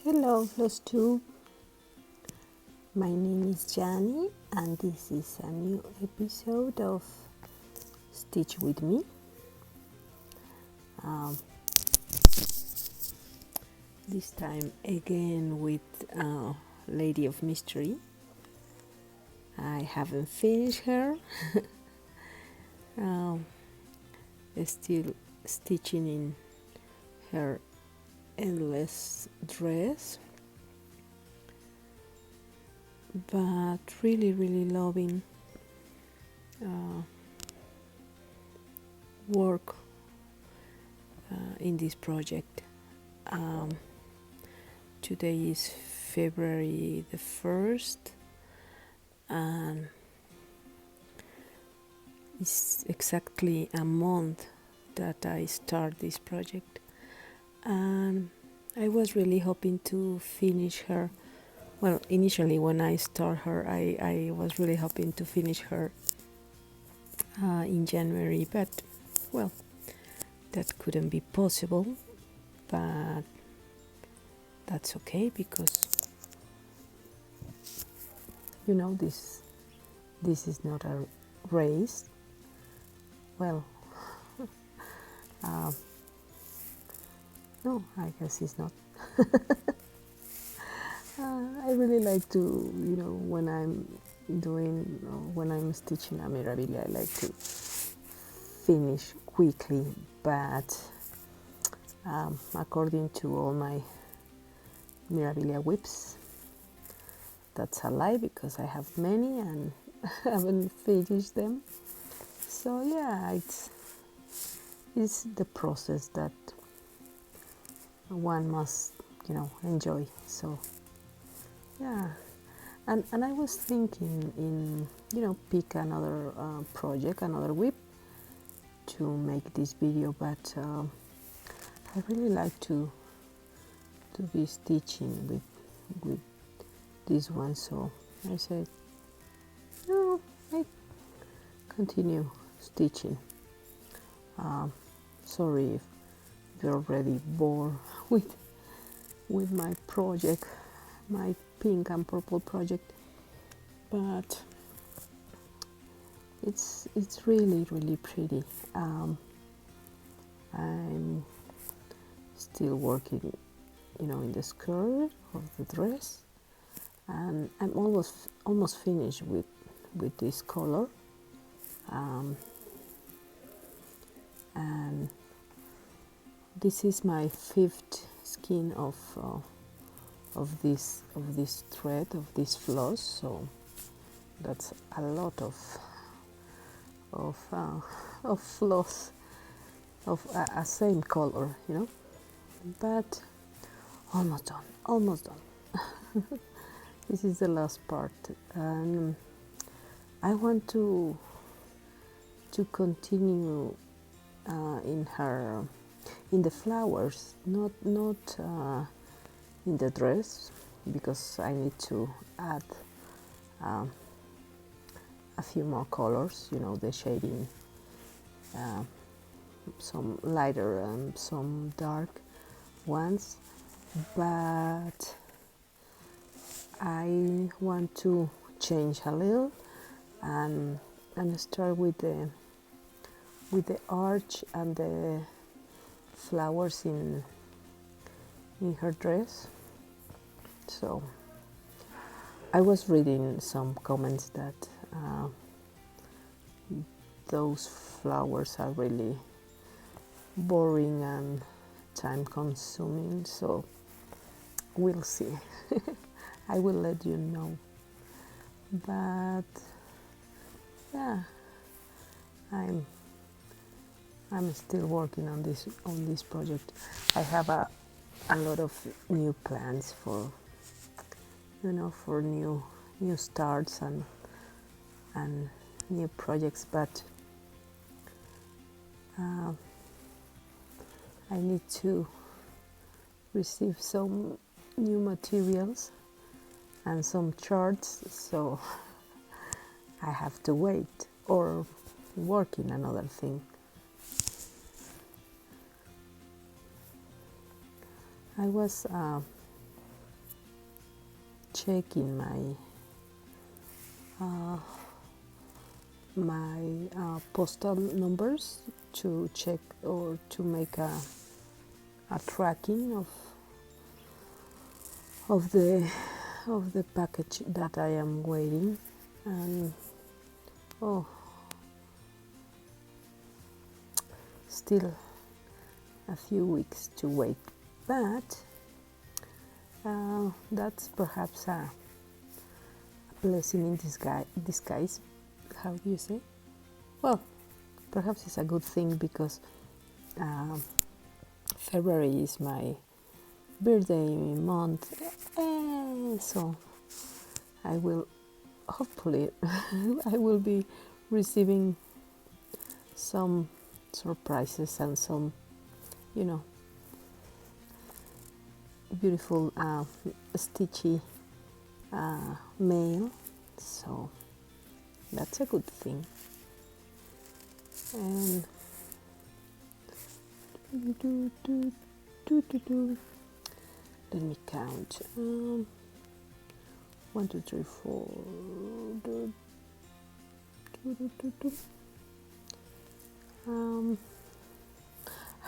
Hello, Flosstube. My name is Jani, and this is a new episode of Stitch with me. This time again with Lady of Mystery. I haven't finished her. Still stitching in her endless dress, but really loving work in this project. Today is February the 1st, and it's exactly a month that I start this project, and I was really hoping to finish her. Well, initially when I start her, I was really hoping to finish her in January, but well, that couldn't be possible, but that's okay, because you know, this is not a race. Well, no, I guess it's not. I really like to, when I'm stitching a mirabilia, I like to finish quickly, but according to all my mirabilia whips, that's a lie, because I have many and haven't finished them. So yeah, it's the process that one must, enjoy. So yeah, and I was thinking in, pick another project, another whip to make this video, but I really like to be stitching with this one, so I said, no, I continue stitching. Sorry if you're already bored with my project, my pink and purple project, but it's really pretty. I'm still working, in the skirt of the dress, and I'm almost finished with this color, and this is my 5th skein of this thread, of this floss, so that's a lot of floss of a same color, but almost done. This is the last part, and I want to continue in the flowers, not in the dress, because I need to add a few more colors, the shading, some lighter and some dark ones, but I want to change a little and start with the arch and the flowers in her dress. So I was reading some comments that those flowers are really boring and time consuming, so we'll see. I will let you know, but yeah, I'm still working on this project. I have a lot of new plans for for new starts and new projects, but I need to receive some new materials and some charts, so I have to wait or work in another thing. I was checking my postal numbers to check or to make a tracking of the package that I am waiting. And oh, still a few weeks to wait, but that's perhaps a blessing in disguise. How do you say? Well, perhaps it's a good thing because February is my birthday month, so I will hopefully I will be receiving some surprises and some, you know, beautiful stitchy mail, so that's a good thing. And let me count. 1, 2, 3, 4.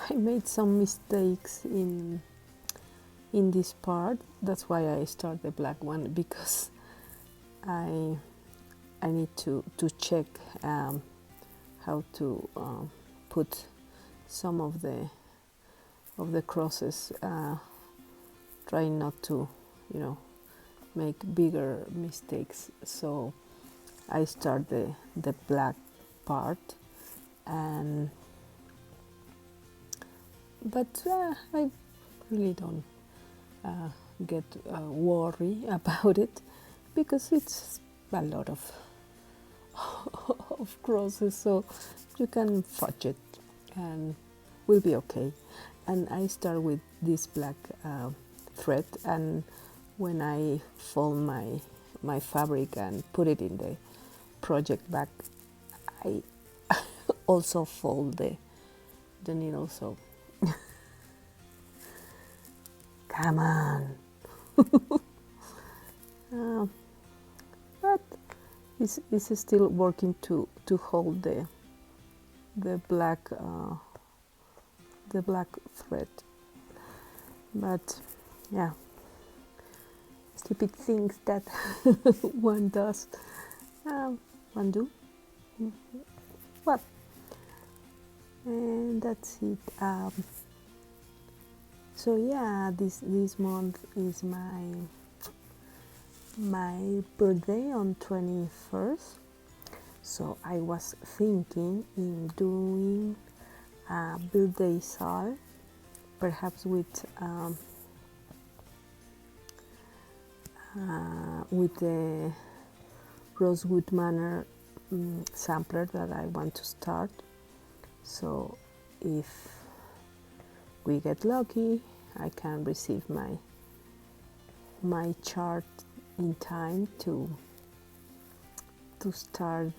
I made some mistakes in this part. That's why I start the black one, because I need to check how to put some of the crosses, trying not to, you know, make bigger mistakes. So I start the black part, but I really don't get worry about it, because it's a lot of crosses, so you can fudge it and we'll be okay. And I start with this black thread, and when I fold my fabric and put it in the project bag, I also fold the needle, so come on. But it's still working to hold the black thread. But yeah, stupid things that one does, one do. Well, and that's it. So yeah, this month is my birthday on 21st. So I was thinking in doing a birthday shawl, perhaps with the Rosewood Manor sampler that I want to start. So if we get lucky, I can receive my chart in time to start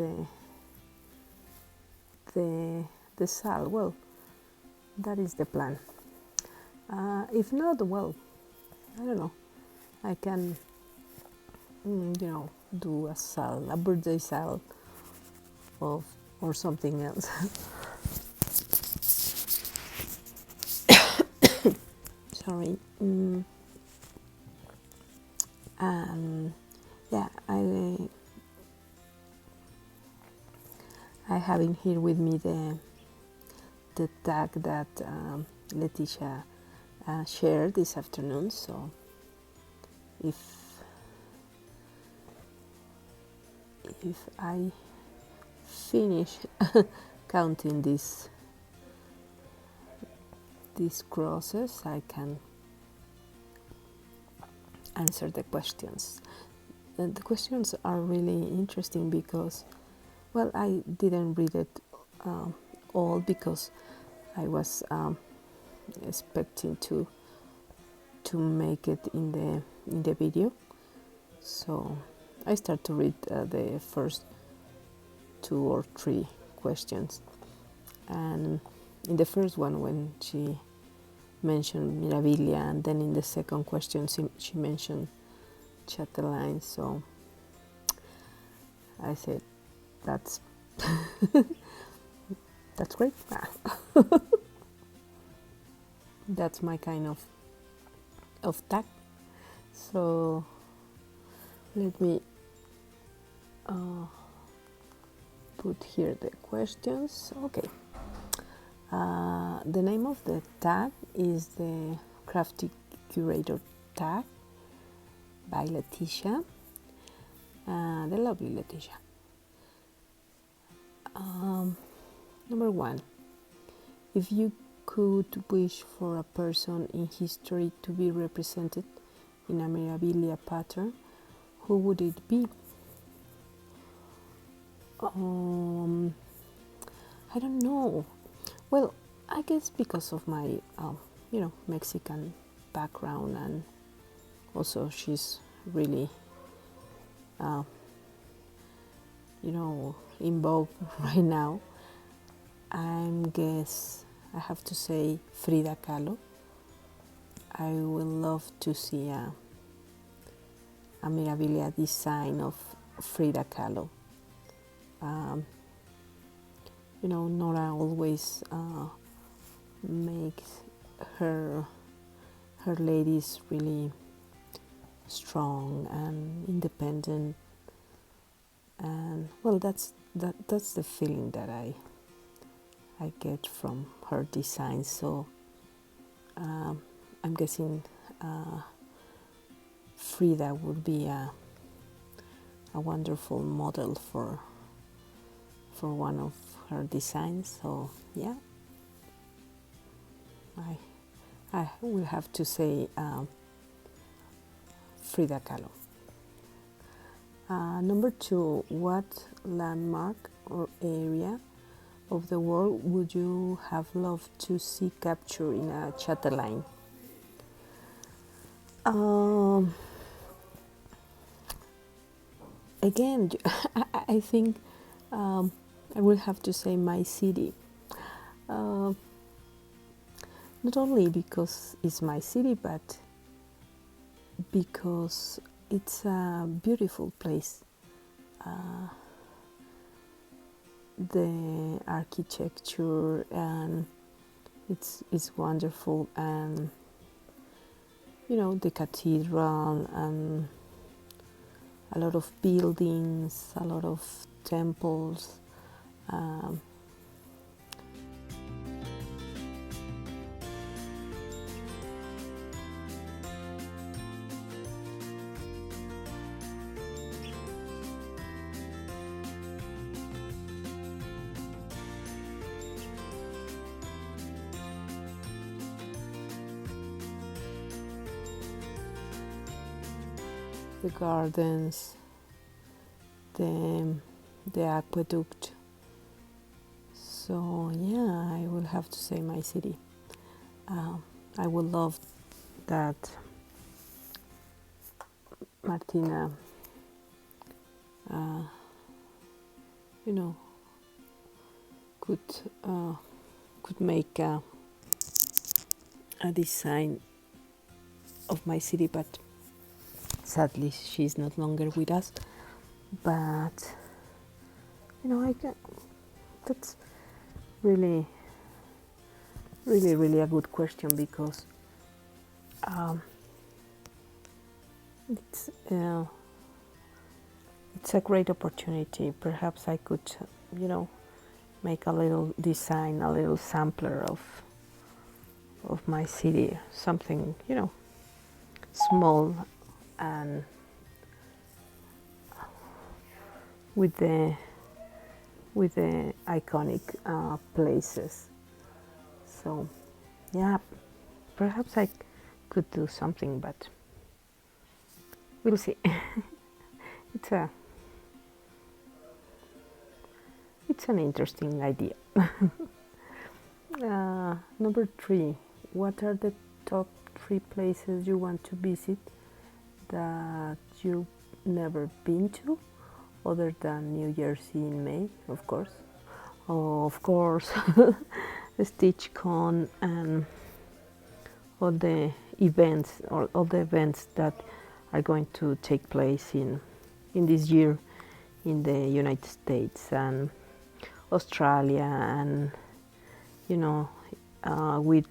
the sal. Well, that is the plan. If not, well, I don't know, I can do a birthday sal or something else. Sorry. Yeah, I have in here with me the tag that Leticia shared this afternoon. So if I finish counting these crosses, I can answer the questions. And the questions are really interesting because, well, I didn't read it all because I was expecting to make it in the video. So I start to read the first 2 or 3 questions, and in the first one, when she mentioned Mirabilia, and then in the second question she mentioned chatelaine, so I said that's that's great. That's my kind of tag. So let me put here the questions. Okay. The name of the tag is the Crafty Curator tag by Leticia, the lovely Leticia. Number 1. If you could wish for a person in history to be represented in a memorabilia pattern, who would it be? I don't know. Well, I guess because of my, Mexican background, and also she's really, in vogue right now. I have to say Frida Kahlo. I would love to see a memorabilia design of Frida Kahlo. Nora always makes her ladies really strong and independent, and well, that's the feeling that I get from her design. So I'm guessing Frida would be a wonderful model for one of her designs. So yeah, I will have to say Frida Kahlo. Number 2, what landmark or area of the world would you have loved to see captured in a chatelaine? Again, I think I will have to say my city. Not only because it's my city, but because it's a beautiful place. The architecture and it's wonderful, and the cathedral and a lot of buildings, a lot of temples. The gardens, the aqueduct. So yeah, I will have to say my city. I would love that Martina, could make a design of my city, but sadly she's not longer with us. But that's really a good question, because it's a great opportunity. Perhaps I could make a little design, a little sampler of my city, something small and with the iconic places. So yeah, perhaps I could do something, but we'll see. It's an interesting idea. Number 3, what are the top 3 places you want to visit that you've never been to, other than New Jersey in May, of course? Oh, of course, StitchCon and all the events that are going to take place in this year in the United States and Australia, and you know, with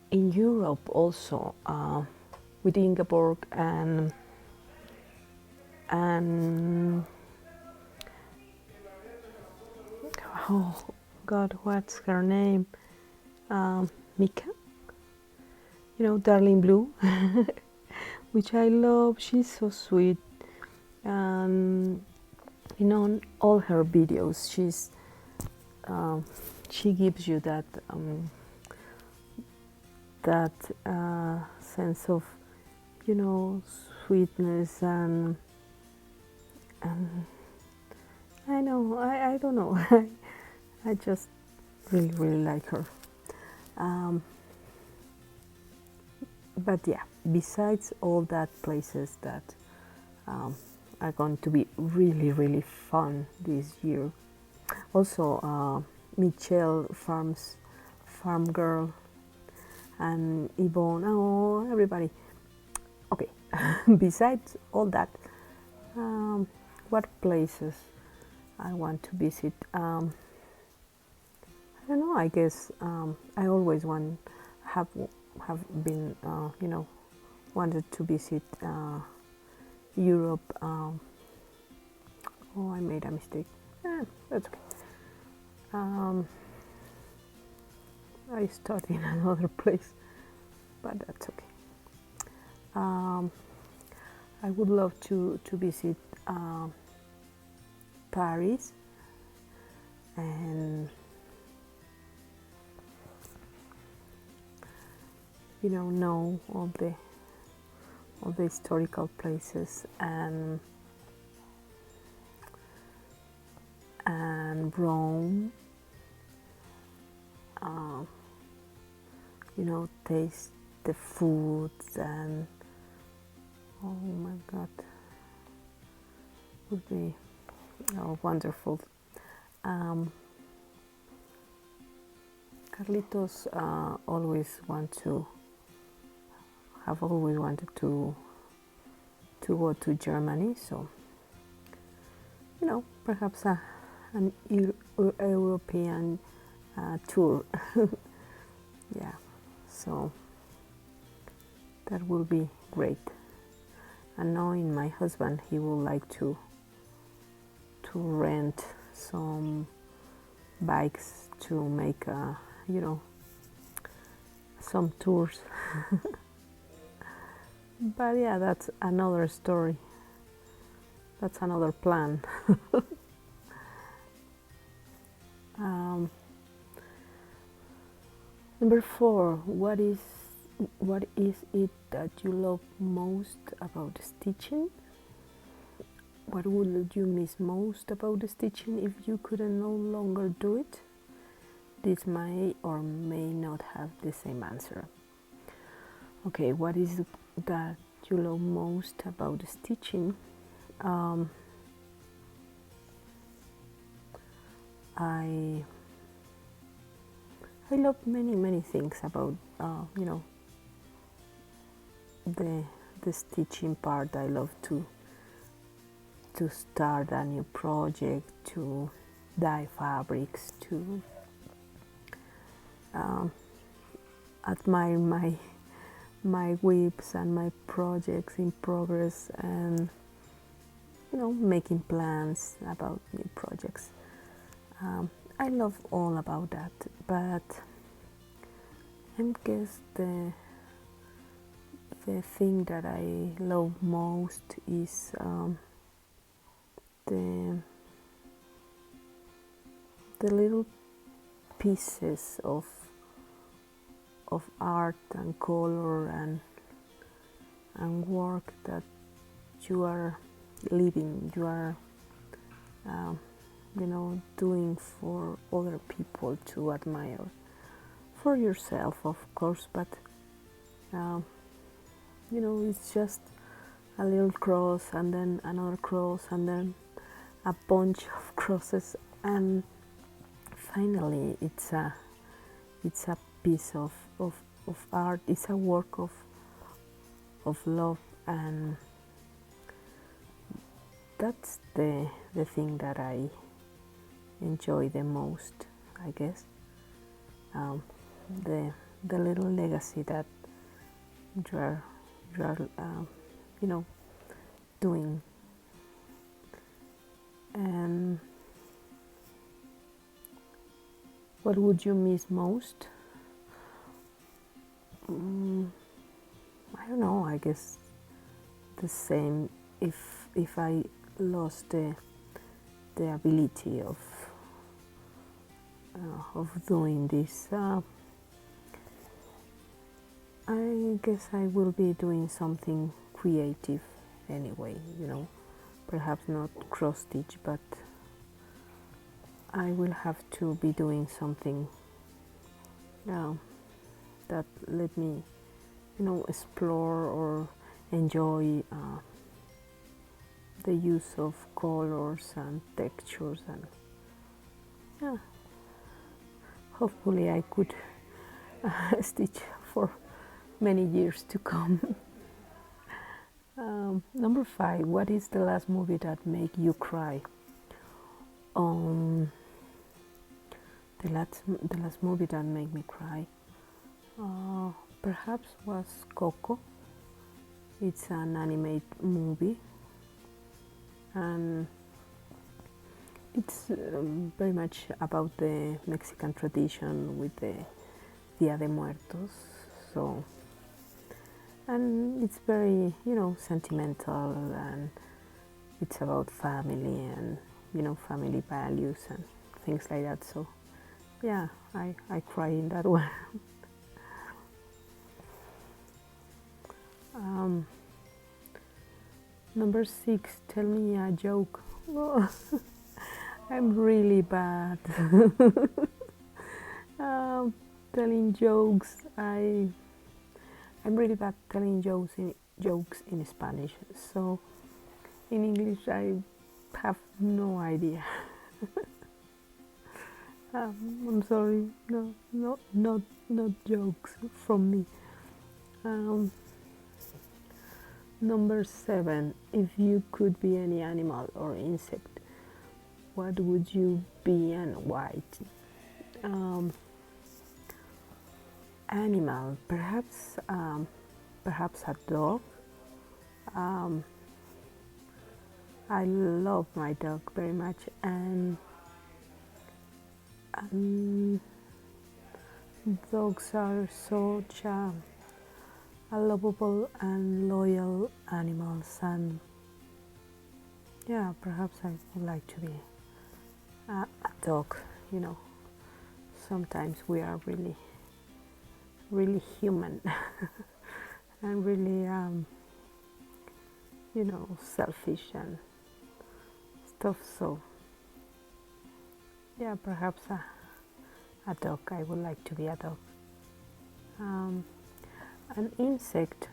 in Europe also, with Ingeborg and oh God, what's her name? Mika, you know, Darling Blue, which I love. She's so sweet, and you know, all her videos, she gives you that sense of, you know, sweetness, and I know, I don't know, I just really like her. But yeah, besides all that, places that are going to be really fun this year. Also, Michelle Farm Girl, and Yvonne, oh, everybody. Okay, besides all that, what places I want to visit? I don't know, I guess I always have been, you know, wanted to visit Europe. Oh, I made a mistake. That's okay. I started in another place, but that's okay. I would love to visit Paris, and you know all the historical places, and Rome. You know, taste the foods, and oh my God, would be wonderful. Carlitos always wanted to go to Germany, so you know, perhaps an European tour. Yeah, so that will be great. And knowing my husband, he would like to rent some bikes to make you know, some tours. But yeah, that's another story. That's another plan. Number 4, what is it that you love most about stitching? What would you miss most about the stitching if you could no longer do it? This may or may not have the same answer. Okay, what is that you love most about the stitching? I love many things about you know, the stitching part. I love to start a new project, to dye fabrics, to admire my whips and my projects in progress, and you know, making plans about new projects. I love all about that, but I guess the thing that I love most is the little pieces of art and color and work that you are living, you are you know, doing for other people to admire, for yourself of course, but you know, it's just a little cross, and then another cross, and then a bunch of crosses, and finally it's a piece of art. It's a work of love, and that's the thing that I enjoy the most, I guess. The little legacy that you are you know, doing. And what would you miss most? I don't know, I guess the same. If I lost the ability of doing this, I guess I will be doing something creative anyway, you know, perhaps not cross stitch, but I will have to be doing something that let me, you know, explore or enjoy the use of colors and textures, and yeah, hopefully I could stitch for many years to come. Number 5, what is the last movie that made you cry? The last movie that made me cry perhaps was Coco. It's an animated movie, and it's very much about the Mexican tradition with the Dia de Muertos. So, and it's very, you know, sentimental, and it's about family and, you know, family values and things like that. So yeah, I cry in that one. Number 6, tell me a joke. Oh, I'm really bad. Telling jokes. I'm really bad telling jokes in Spanish. So in English, I have no idea. I'm sorry. No, not jokes from me. Number 7, if you could be any animal or insect, what would you be and why? Animal, perhaps a dog. I love my dog very much, and dogs are such a lovable and loyal animals, and yeah, perhaps I would like to be a dog. You know, sometimes we are really human and really you know, selfish and stuff. So yeah, perhaps a dog. I would like to be a dog. An insect,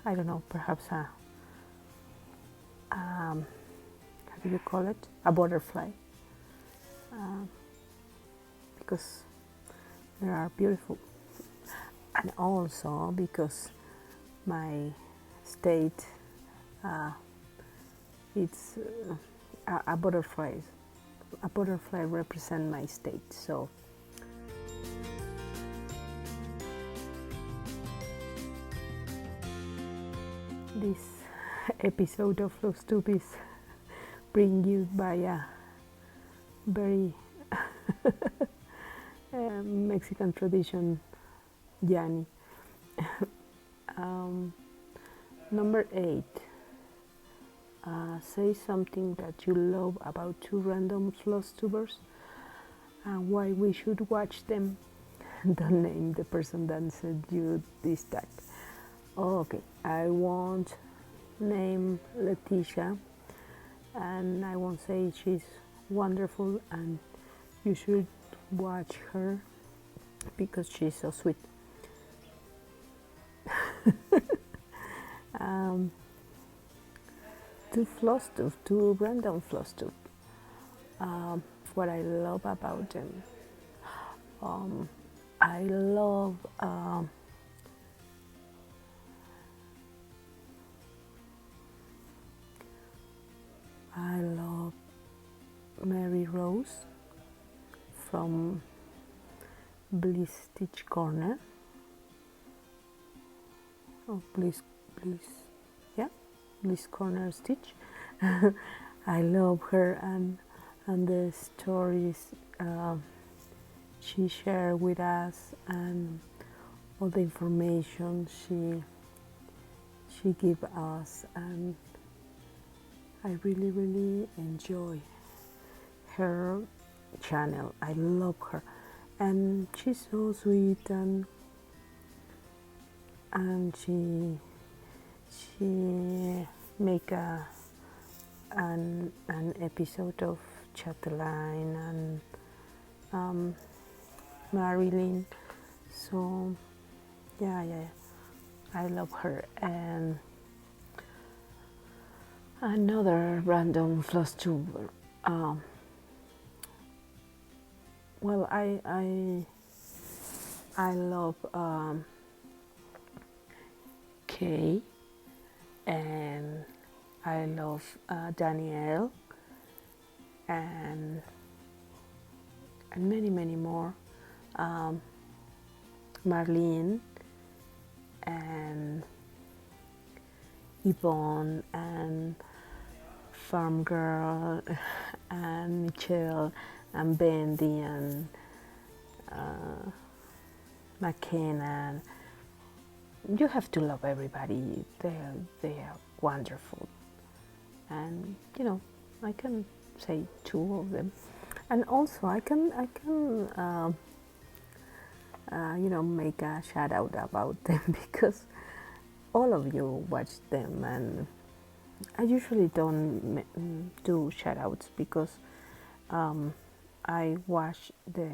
I don't know, perhaps how do you call it? A butterfly, because they are beautiful, and also because my state, it's a butterfly. A butterfly represents my state, so. This episode of Flosstube is bring you by a very Mexican tradition, Yanni. Number 8, say something that you love about 2 random Flosstubers and why we should watch them. Don't name the person that sent you this tag. Okay, I won't name Leticia, and I won't say she's wonderful and you should watch her because she's so sweet. To Flosstube, to random Flosstube. What I love about them, I love Mary Rose from Bliss Stitch Corner. Oh, Bliss, yeah, Bliss Corner Stitch. I love her and the stories she shared with us and all the information she gave us, and I really enjoy her channel. I love her, and she's so sweet, and she make an episode of Chatelaine and Marilyn. So yeah, I love her. And another random Flosstube. Well, I love Kay, and I love Danielle, and many more. Marlene and Yvonne and Farm Girl and Michelle and Bendy and McKenna. You have to love everybody. They are wonderful, and I can say two of them, and also I can make a shout out about them because all of you watch them, and I usually don't do shout outs because I watch the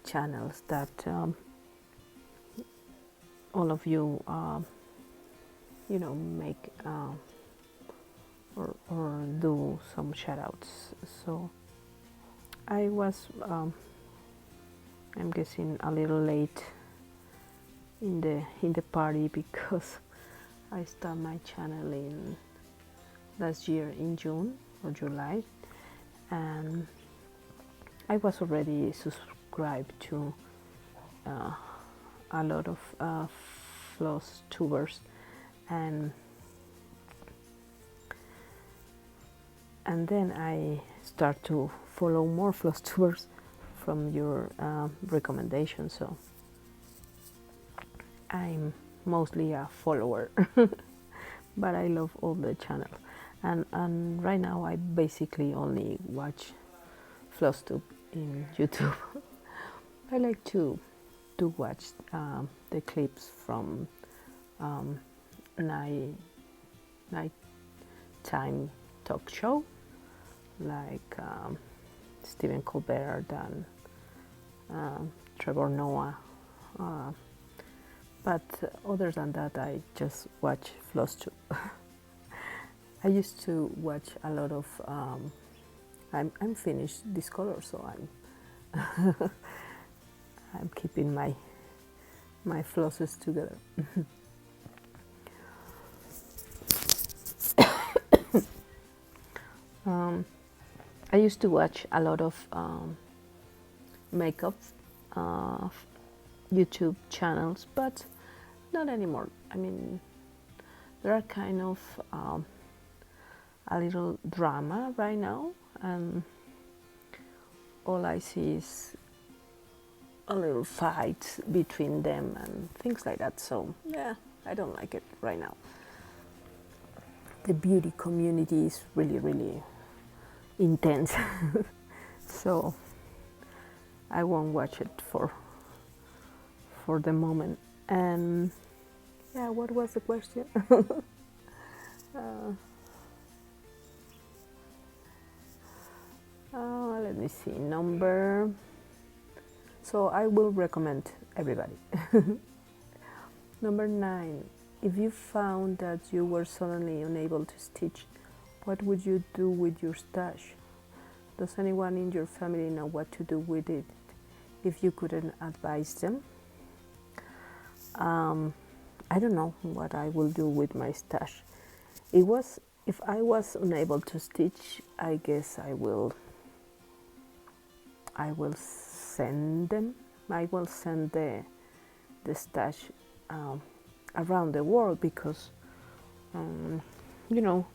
channels that all of you make or do some shout outs. So I was I'm guessing a little late in the party because I started my channel in last year in June or July, and I was already subscribed to a lot of Flosstubers, and then I start to follow more Flosstubers from your recommendations. So I'm mostly a follower, but I love all the channels. And right now I basically only watch Flosstube in YouTube. I like to watch the clips from nighttime talk show, like Stephen Colbert and Trevor Noah. But other than that, I just watch Flosstube. I used to watch a lot of. I'm finished this color, so I'm keeping my flosses together. I used to watch a lot of makeup YouTube channels, but not anymore. I mean, there are kind of a little drama right now, and all I see is a little fight between them and things like that. So yeah, I don't like it right now. The beauty community is really intense. So I won't watch it for the moment. And yeah, what was the question? Let me see, number. So I will recommend everybody. Number 9. If you found that you were suddenly unable to stitch, what would you do with your stash? Does anyone in your family know what to do with it if you couldn't advise them. I don't know what I will do with my stash. If I was unable to stitch, I guess I will send them. I will send the stash around the world, because you know,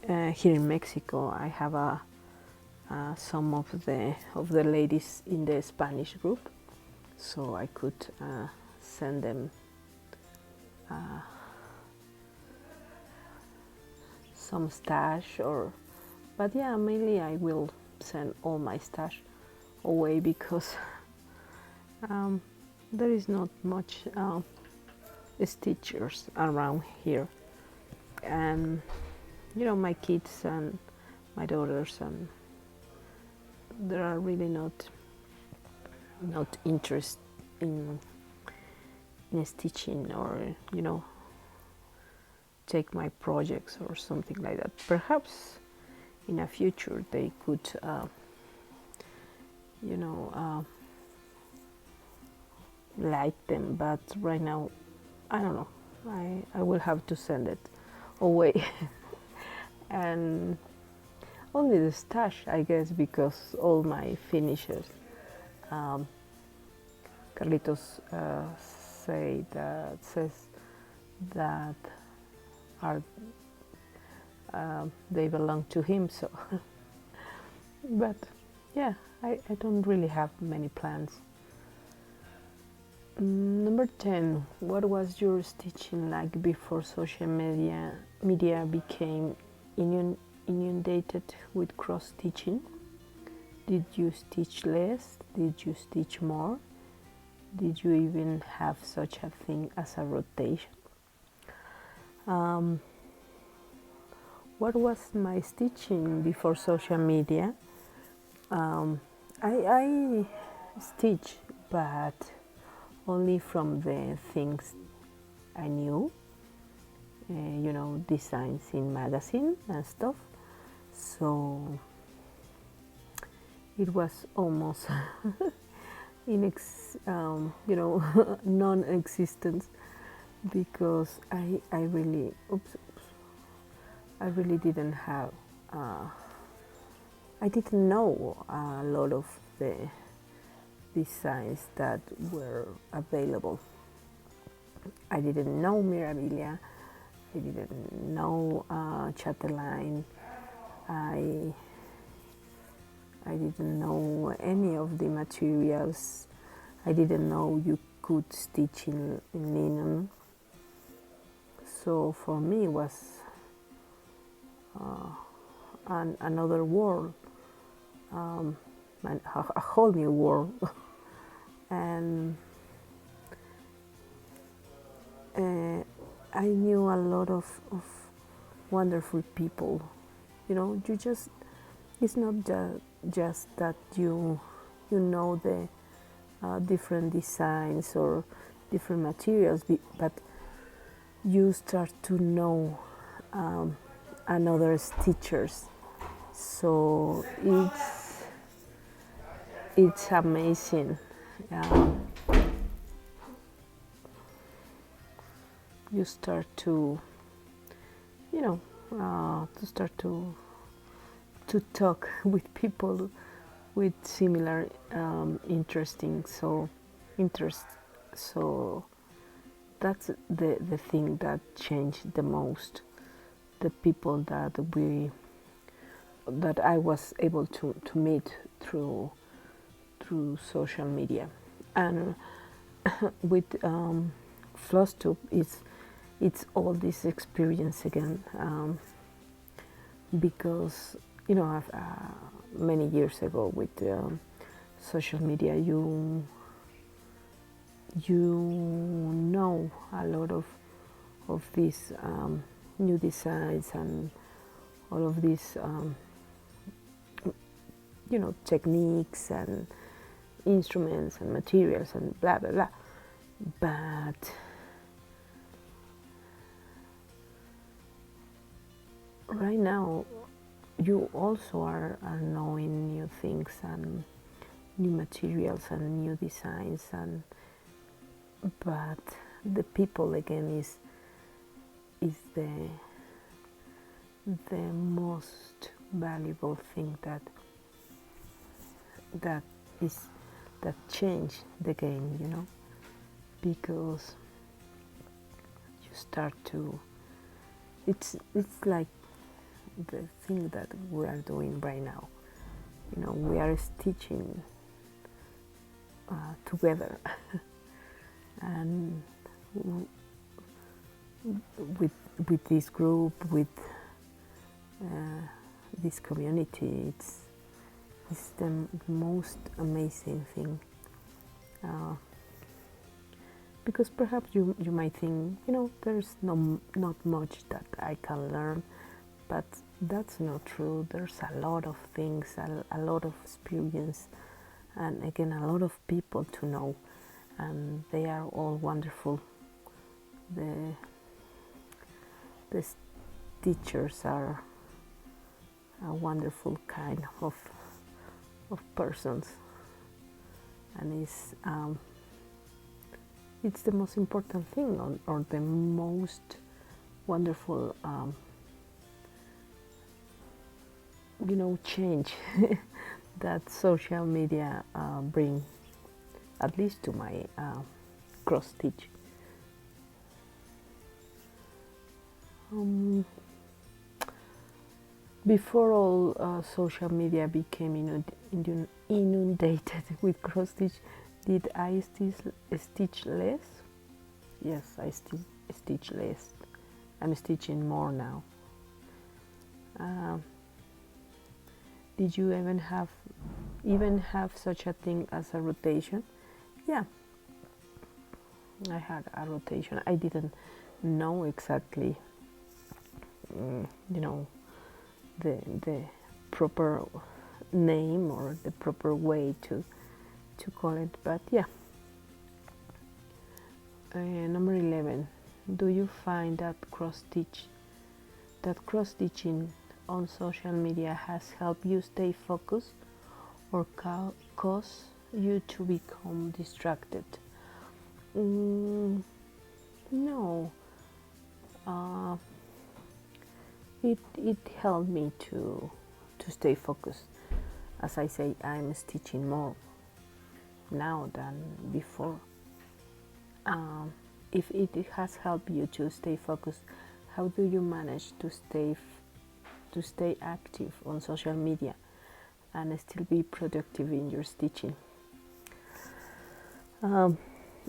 here in Mexico I have some of the ladies in the Spanish group, so I could send them some stash, but yeah, mainly I will send all my stash away, because there is not much stitchers around here, and you know, my kids and my daughters, and they are really not interested in stitching, or you know, take my projects or something like that. Perhaps in a future they could you know, like them, but right now I don't know. I will have to send it away. And only the stash, I guess, because all my finishes, Carlitos says that are they belong to him, so but yeah, I don't really have many plans. Number 10, what was your stitching like before social media became inundated with cross stitching? Did you stitch less? Did you stitch more? Did you even have such a thing as a rotation? What was my stitching before social media? I stitch, but only from the things I knew, you know, designs in magazine and stuff. So it was almost you know, non-existent, because I really didn't have I didn't know a lot of the designs that were available. I didn't know Mirabilia, I didn't know Chatelaine, I didn't know any of the materials. I didn't know you could stitch in linen. So for me it was another world, a whole new world. And I knew a lot of wonderful people. You know, you just, it's not just that you know the different designs or different materials, but you start to know another stitchers. So it's amazing. You start to, you know, to talk with people with similar interests. So that's the thing that changed the most. The people that I was able to meet through social media. And with Flosstube, it's all this experience again, because you know, many years ago with social media, you know a lot of these new designs and all of these you know, techniques and instruments and materials and blah blah blah. But right now you also are knowing new things, and new materials and new designs, but the people again is the most valuable thing that changed the game, you know, because you start to, it's like the thing that we are doing right now, you know, we are stitching together and with this group, with this community, it's the most amazing thing. Because perhaps you might think, you know, there's not much that I can learn, but that's not true. There's a lot of things, a lot of experience, and again, a lot of people to know, and they are all wonderful. The teachers are a wonderful kind of persons, and it's the most important thing, or the most wonderful you know, change that social media bring, at least to my cross stitch. Before all social media became inundated with cross stitch, did I stitch less? Yes, I stitch less. I'm stitching more now. Did you even have such a thing as a rotation? Yeah, I had a rotation. I didn't know exactly, you know, the proper name or the proper way to call it, but yeah. Number 11. Do you find that cross stitching on social media has helped you stay focused, or cause you to become distracted? No. It helped me to stay focused. As I say, I'm stitching more now than before. If it has helped you to stay focused, how do you manage to stay active on social media and still be productive in your stitching?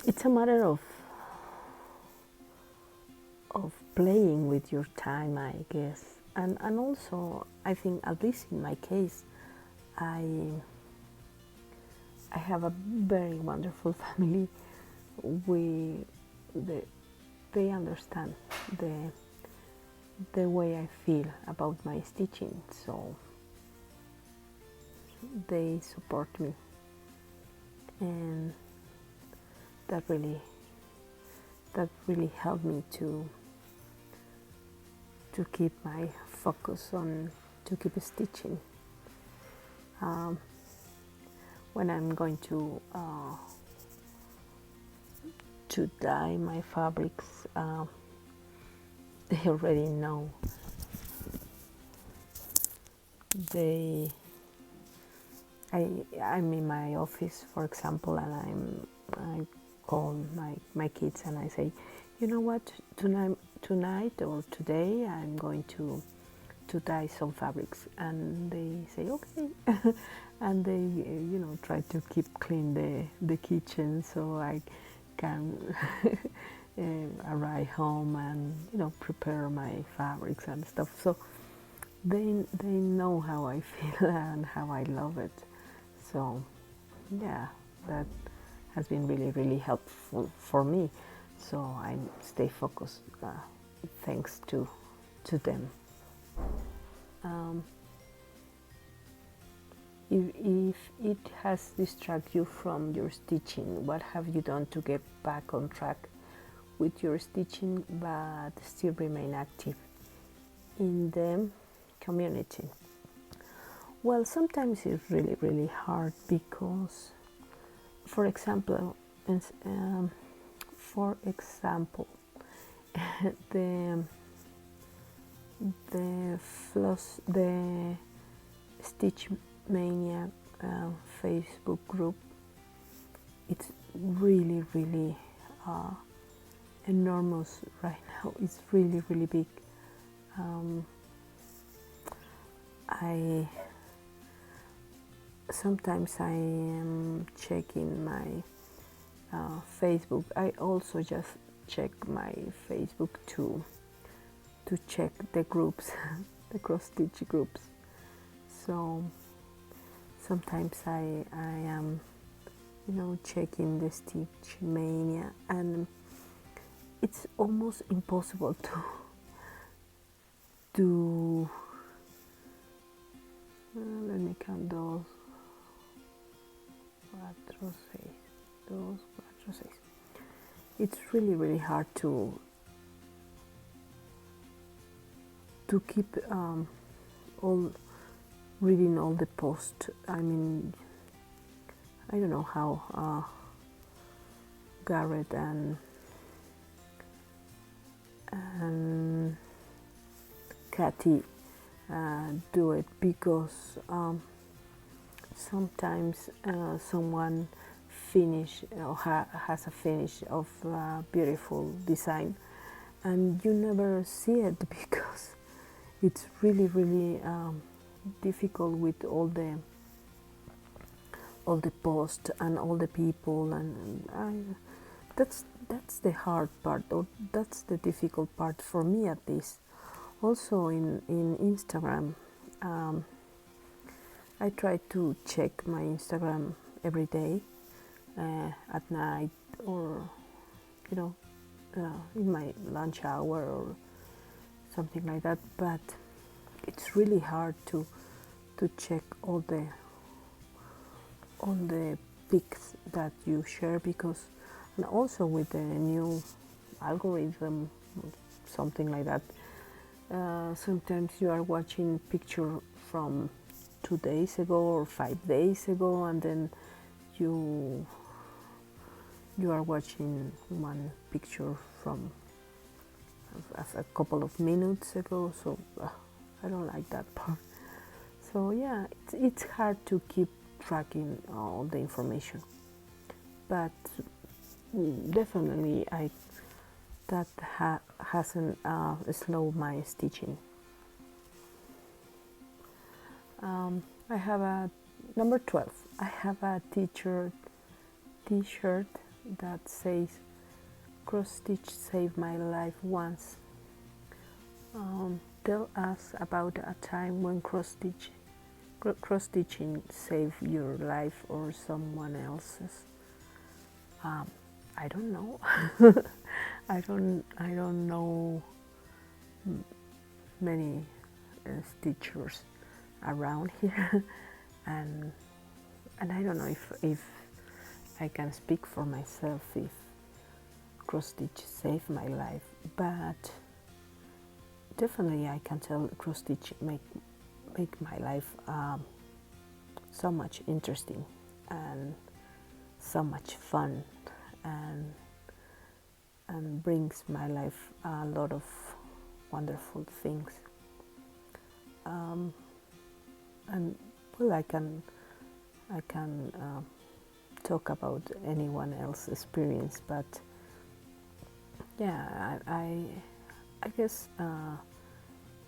It's a matter of playing with your time, I guess, and also I think, at least in my case, I have a very wonderful family. They understand the way I feel about my stitching, so they support me, and that really helped me to keep my focus on, to keep stitching. When I'm going to dye my fabrics, they already know. I'm in my office, for example, and I call my kids and I say, you know what, tonight or today I'm going to dye some fabrics, and they say okay. And they you know, try to keep clean the kitchen so I can arrive home and, you know, prepare my fabrics and stuff. So they know how I feel and how I love it. So yeah, that has been really helpful for me. So I stay focused thanks to them. If it has distracted you from your stitching, what have you done to get back on track with your stitching but still remain active in the community? Well, sometimes it's really, really hard because, for example, for example, the the Stitch Mania Facebook group, it's really, really enormous right now. It's really, really big. I sometimes I am checking my Facebook. I also just check my Facebook to check the groups, the cross stitch groups. So sometimes I am, checking the Stitch Mania, and it's almost impossible to let me count those. 4, 6, those 4, 6. It's really, really hard to keep reading all the posts. I mean, I don't know how Garrett and Kathy do it, because sometimes someone finish or has a finish of beautiful design, and you never see it because it's really, really difficult with all the posts and all the people, and that's the hard part, or that's the difficult part for me at least. Also in Instagram, I try to check my Instagram every day at night, or in my lunch hour or something like that. But it's really hard to check all the pics that you share, because, and also with the new algorithm, something like that, sometimes you are watching picture from 2 days ago or 5 days ago, and then you are watching one picture from a couple of minutes ago. So I don't like that part. So yeah, it's hard to keep tracking all the information, but definitely that hasn't slowed my stitching. I have a number 12. I have a t-shirt that says "Cross Stitch saved my life once." Tell us about a time when cross stitching saved your life or someone else's. I don't know. I don't know many stitchers around here, and I don't know if I can speak for myself if cross stitch saved my life, but definitely I can tell cross stitch make my life so much interesting and so much fun, and brings my life a lot of wonderful things. And well, I can talk about anyone else's experience, but yeah, I guess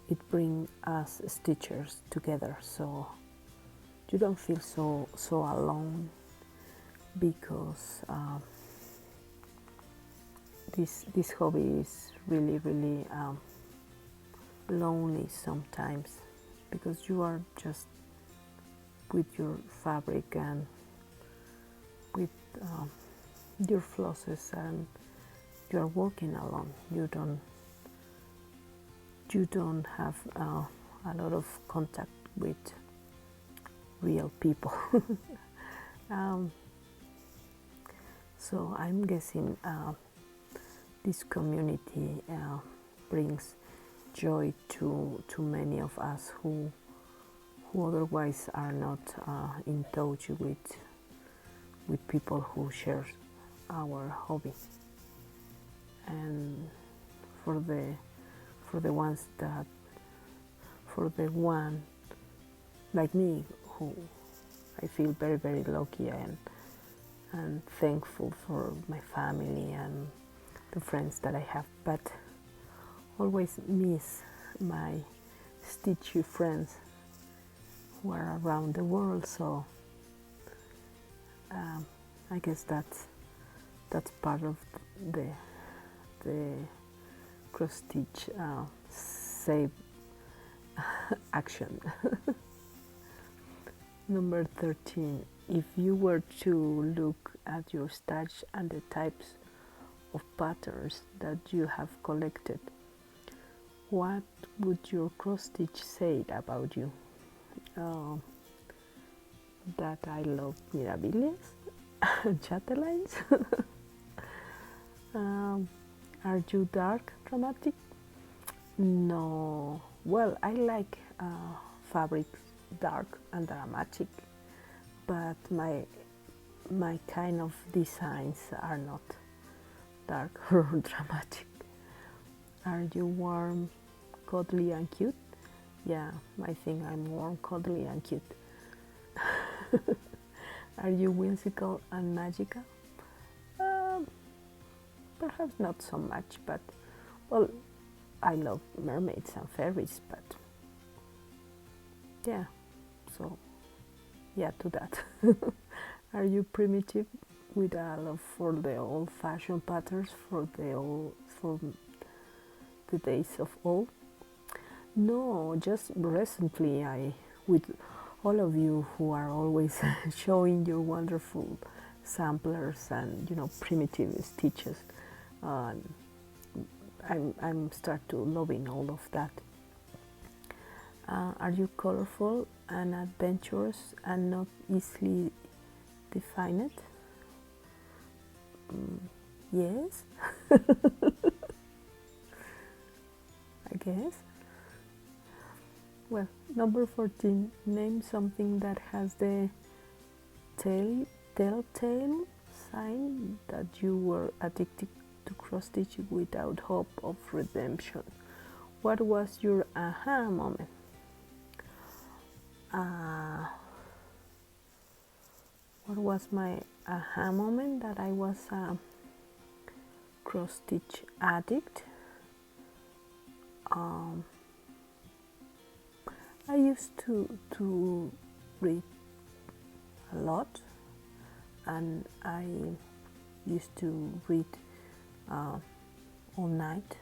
it brings us stitchers together, so you don't feel so alone, because this hobby is really, really lonely sometimes, because you are just with your fabric and with your flosses, and you are working alone. You don't have a lot of contact with real people. So I'm guessing this community brings joy to many of us who who otherwise are not in touch with people who share our hobby. And for the ones that, for the one like me, who I feel very, very lucky and thankful for my family and the friends that I have, but always miss my stitchy friends who are around the world. So I guess that's part of the cross stitch save action. Number 13. If you were to look at your stash and the types of patterns that you have collected, what would your cross stitch say about you? That I love mirabilis and chatelaines. Are you dark dramatic? No. Well, I like fabrics dark and dramatic, but my kind of designs are not dark or dramatic. Are you warm, cuddly and cute? Yeah, I think I'm warm, cuddly and cute. Are you whimsical and magical? Perhaps not so much, but well, I love mermaids and fairies, but yeah, so yeah, to that. Are you primitive with a love for the old-fashioned patterns for the days of old? No, just recently with all of you who are always showing your wonderful samplers and primitive stitches, I'm start to loving all of that. Are you colorful and adventurous and not easily defined? Yes, I guess. Well, number 14. Name something that has the telltale sign that you were addicted to cross stitching without hope of redemption. What was your aha moment? What was my aha moment? That I was a cross stitch addict. I used to read a lot, and I used to read all night,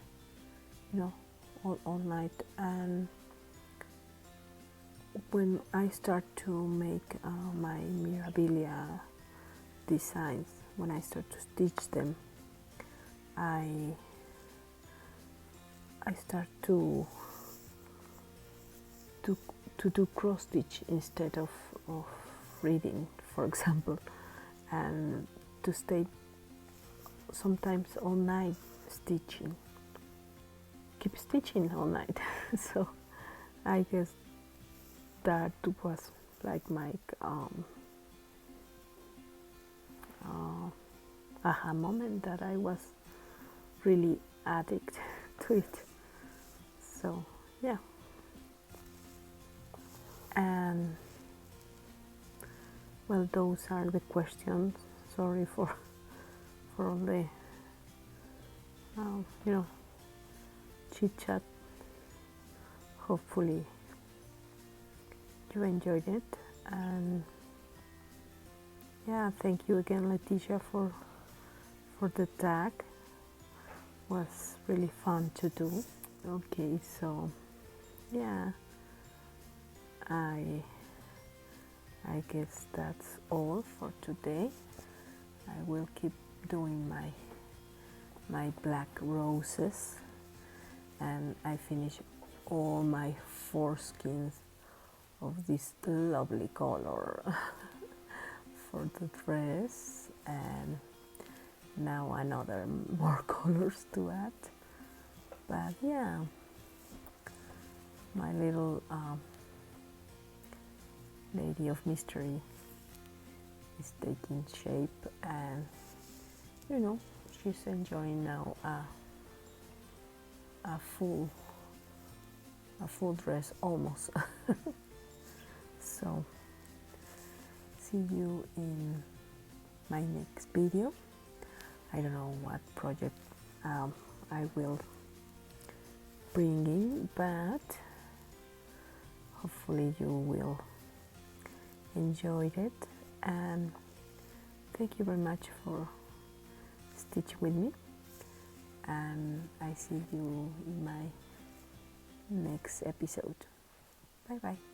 all night. And when I start to make my mirabilia designs, when I start to stitch them, I start to do cross stitch instead of reading, for example, and to stay sometimes all night stitching, keep stitching all night. So I guess that was like my aha moment, that I was really addicted to it. So yeah. And well, those are the questions. Sorry for all the chit chat. Hopefully you enjoyed it, and yeah, thank you again, Leticia, for the tag. Was really fun to do. Okay, so yeah, I guess that's all for today. I will keep doing my black roses, and I finish all my foreskins of this lovely color for the dress, and now another more colors to add. But yeah, my little lady of mystery is taking shape, and you know, she's enjoying now a full dress almost. So see you in my next video. I don't know what project I will bring in, but hopefully you will enjoy it, and thank you very much for stitching with me, and I see you in my next episode. Bye bye.